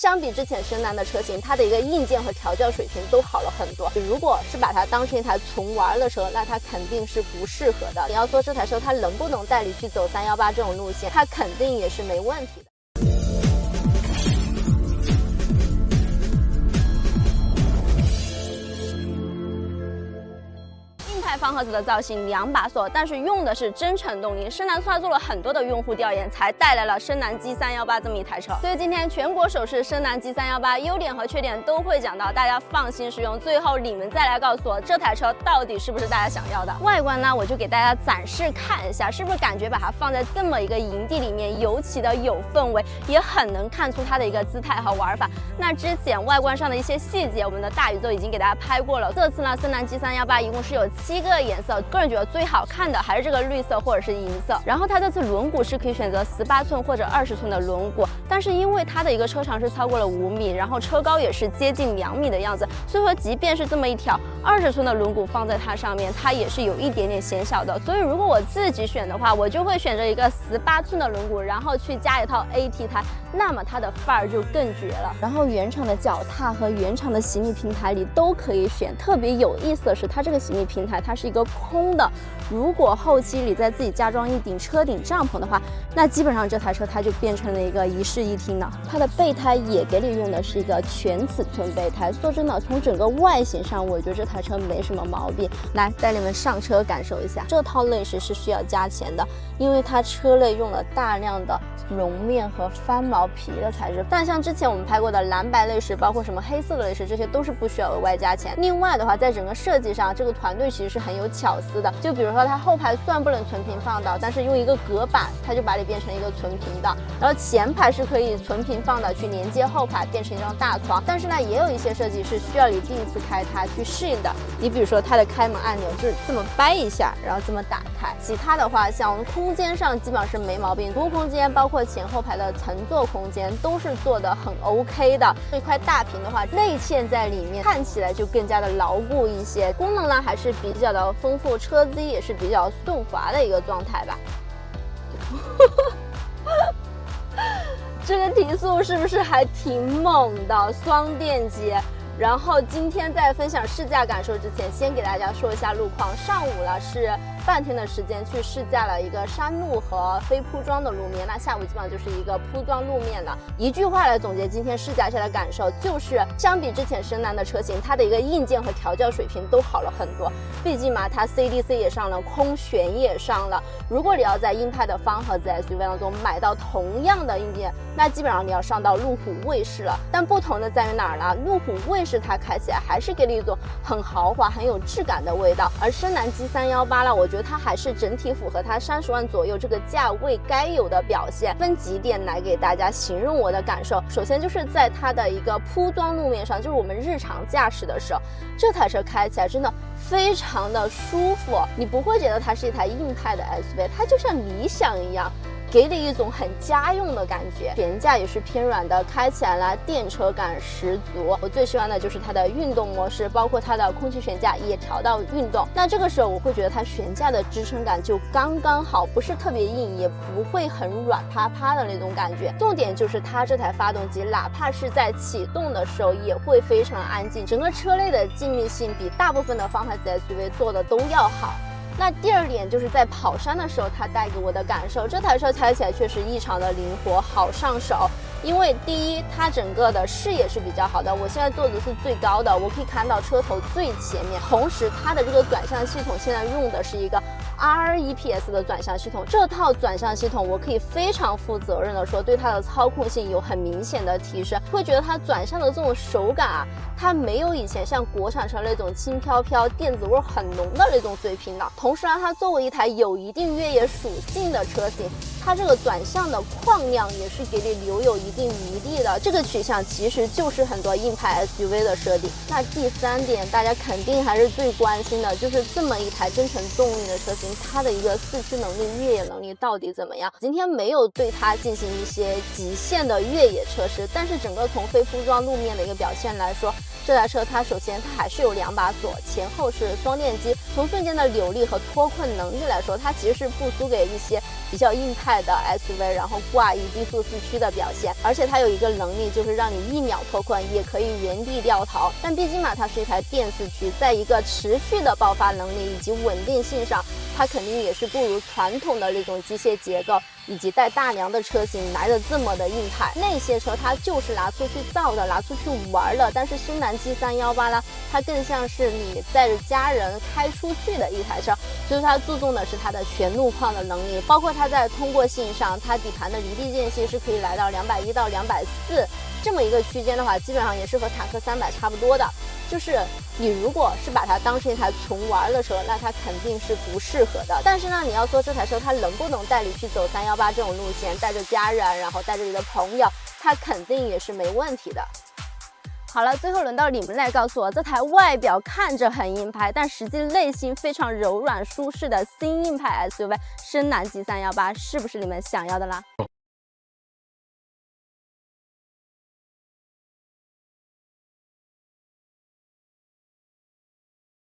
相比之前深蓝的车型，它的一个硬件和调教水平都好了很多。如果是把它当成一台纯玩的车，那它肯定是不适合的。你要说这台车它能不能带你去走318这种路线，它肯定也是没问题的。方盒子的造型2把锁，但是用的是增程动力。深蓝它做了很多的用户调研，才带来了深蓝 G318这么一台车。所以今天全国首试深蓝 G318，优点和缺点都会讲到，大家放心使用。最后你们再来告诉我，这台车到底是不是大家想要的？外观呢，我就给大家展示看一下，是不是感觉把它放在这么一个营地里面，尤其的有氛围，也很能看出它的一个姿态和玩法。那之前外观上的一些细节，我们的大宇宙已经给大家拍过了。这次呢，深蓝 G318一共是有7个颜色，个人觉得最好看的还是这个绿色或者是银色。然后它这次轮毂是可以选择18寸或者20寸的轮毂，但是因为它的一个车长是超过了5米，然后车高也是接近2米的样子，所以说即便是这么一条20寸的轮毂放在它上面，它也是有一点点显小的。所以如果我自己选的话，我就会选择一个18寸的轮毂，然后去加一套 AT 胎，那么它的范儿就更绝了。然后原厂的脚踏和原厂的行李平台里都可以选。特别有意思的是，它这个行李平台它是一个空的，如果后期你再自己加装一顶车顶帐篷的话，那基本上这台车它就变成了一个一室一厅了。它的备胎也给你用的是一个全尺寸备胎。说真的，从整个外形上，我觉得这台车没什么毛病。来带你们上车感受一下，这套内饰是需要加钱的，因为它车内用了大量的绒面和翻毛皮的材质。但像之前我们拍过的蓝白内饰，包括什么黑色的内饰，这些都是不需要额外加钱。另外的话，在整个设计上，这个团队其实是很有巧思的。就比如说它后排虽然不能纯平放倒，但是用一个隔板，它就把你变成一个纯平的。然后前排是可以纯平放倒，去连接后排，变成一张大床。但是呢，也有一些设计是需要你第一次开它去适应的。你比如说它的开门按钮就是这么掰一下，然后这么打开。其他的话，像空间上基本上是没毛病，服务空间包括前后排的乘坐空间都是做的很 OK 的。这块大屏的话，内嵌在里面，看起来就更加的牢固一些。功能呢还是比较的丰富，车机也是比较顺滑的一个状态吧。这个提速是不是还挺猛的？双电机。然后今天在分享试驾感受之前，先给大家说一下路况。上午呢是半天的时间去试驾了一个山路和非铺装的路面，那下午基本上就是一个铺装路面了。一句话来总结今天试驾下的感受，就是相比之前深蓝的车型，它的一个硬件和调教水平都好了很多。毕竟嘛，它 CDC 也上了，空悬也上了。如果你要在硬派的方盒子 SUV 当中买到同样的硬件，那基本上你要上到路虎卫士了。但不同的在于哪儿呢？路虎卫士它开起来还是给你一种很豪华、很有质感的味道，而深蓝 G318呢，我觉得它还是整体符合它30万左右这个价位该有的表现。分几点来给大家形容我的感受。首先就是在它的一个铺装路面上，就是我们日常驾驶的时候，这台车开起来真的非常的舒服，你不会觉得它是一台硬派的 SUV， 它就像理想一样，给你一种很家用的感觉。悬架也是偏软的，开起来呢电车感十足。我最喜欢的就是它的运动模式，包括它的空气悬架也调到运动。那这个时候我会觉得它悬架的支撑感就刚刚好，不是特别硬，也不会很软趴趴的那种感觉。重点就是它这台发动机，哪怕是在启动的时候也会非常安静，整个车内的静谧性比大部分的方盒子 SUV 做的都要好。那第二点就是在跑山的时候，它带给我的感受，这台车开起来确实异常的灵活，好上手。因为第一，它整个的视野是比较好的，我现在坐的是最高的，我可以看到车头最前面。同时，它的这个转向系统现在用的是一个 REPS 的转向系统，这套转向系统我可以非常负责任的说，对它的操控性有很明显的提升。会觉得它转向的这种手感啊，它没有以前像国产车那种轻飘飘、电子味很浓的那种水平了。同时呢，它作为一台有一定越野属性的车型，它这个转向的框量也是给你留有一定余地的，这个取向其实就是很多硬派 SUV 的设定。那第三点，大家肯定还是最关心的，就是这么一台增程动力的车型，它的一个四驱能力、越野能力到底怎么样？今天没有对它进行一些极限的越野测试，但是整个从非铺装路面的一个表现来说，这台车它首先它还是有2把锁，前后是双电机，从瞬间的扭力和脱困能力来说，它其实是不输给一些比较硬派的 SUV， 然后挂一低速4驱的表现，而且它有一个能力就是让你1秒脱困，也可以原地掉逃。但毕竟嘛，它是一台电4驱，在一个持续的爆发能力以及稳定性上，它肯定也是不如传统的那种机械结构以及带大梁的车型来的这么的硬派。那些车它就是拿出去造的，拿出去玩了。但是新南 G318呢，它更像是你带着家人开出去的一台车，所以它注重的是它的全路况的能力，包括它在通过性上，它底盘的离地间隙是可以来到210到240这么一个区间的话，基本上也是和坦克300差不多的。就是你如果是把它当成一台纯玩的车，那它肯定是不适合的。但是呢，你要说这台车它能不能带你去走318这种路线，带着家人，然后带着你的朋友，它肯定也是没问题的。好了，最后轮到你们来告诉我，这台外表看着很硬派，但实际内心非常柔软舒适的新硬派 SUV 深蓝 G318是不是你们想要的啦？